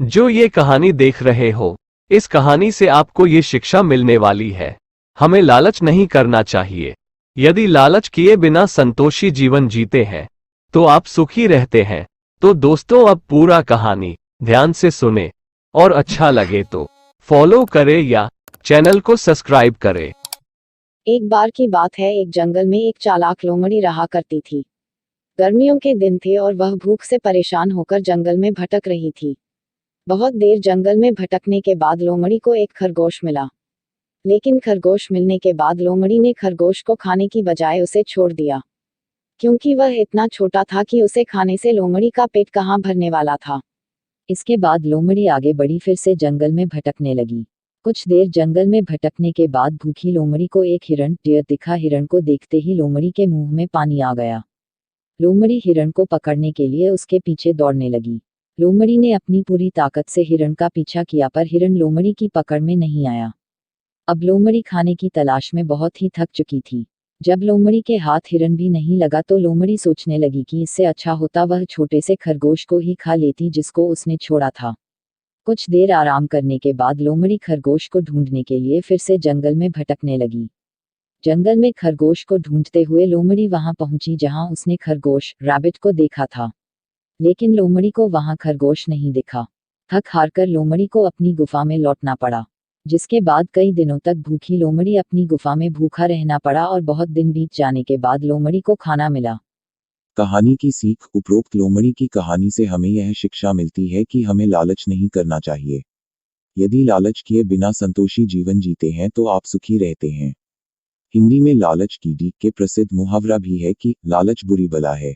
जो ये कहानी देख रहे हो, इस कहानी से आपको ये शिक्षा मिलने वाली है, हमें लालच नहीं करना चाहिए। यदि लालच किए बिना संतोषी जीवन जीते हैं तो आप सुखी रहते हैं। तो दोस्तों, अब पूरा कहानी ध्यान से सुने और अच्छा लगे तो फॉलो करें या चैनल को सब्सक्राइब करें। एक बार की बात है, एक जंगल में एक चालाक लोमड़ी रहा करती थी। गर्मियों के दिन थे और वह भूख से परेशान होकर जंगल में भटक रही थी। बहुत देर जंगल में भटकने के बाद लोमड़ी को एक खरगोश मिला। लेकिन खरगोश मिलने के बाद लोमड़ी ने खरगोश को खाने की बजाय उसे छोड़ दिया, क्योंकि वह इतना छोटा था कि उसे खाने से लोमड़ी का पेट कहाँ भरने वाला था। इसके बाद लोमड़ी आगे बढ़ी, फिर से जंगल में भटकने लगी। कुछ देर जंगल में भटकने के बाद भूखी लोमड़ी को एक हिरण डियर दिखा। हिरण को देखते ही लोमड़ी के मुंह में पानी आ गया। लोमड़ी हिरण को पकड़ने के लिए उसके पीछे दौड़ने लगी। लोमड़ी ने अपनी पूरी ताकत से हिरण का पीछा किया, पर हिरण लोमड़ी की पकड़ में नहीं आया। अब लोमड़ी खाने की तलाश में बहुत ही थक चुकी थी। जब लोमड़ी के हाथ हिरण भी नहीं लगा तो लोमड़ी सोचने लगी कि इससे अच्छा होता वह छोटे से खरगोश को ही खा लेती जिसको उसने छोड़ा था। कुछ देर आराम करने के बाद लोमड़ी खरगोश को ढूंढने के लिए फिर से जंगल में भटकने लगी। जंगल में खरगोश को ढूंढते हुए लोमड़ी वहां पहुंची जहां उसने खरगोश रैबिट को देखा था। लेकिन लोमड़ी को वहां खरगोश नहीं दिखा। थक हारकर लोमड़ी को अपनी गुफा में लौटना पड़ा, जिसके बाद कई दिनों तक भूखी लोमड़ी अपनी गुफा में भूखा रहना पड़ा और बहुत दिन बीत जाने के बाद लोमड़ी को खाना मिला। कहानी की सीख। उपरोक्त लोमड़ी की कहानी से हमें यह शिक्षा मिलती है कि हमें लालच नहीं करना चाहिए। यदि लालच किए बिना संतोषी जीवन जीते हैं तो आप सुखी रहते हैं। हिंदी में लालच कीड़ी के प्रसिद्ध मुहावरा भी है कि लालच बुरी बला है।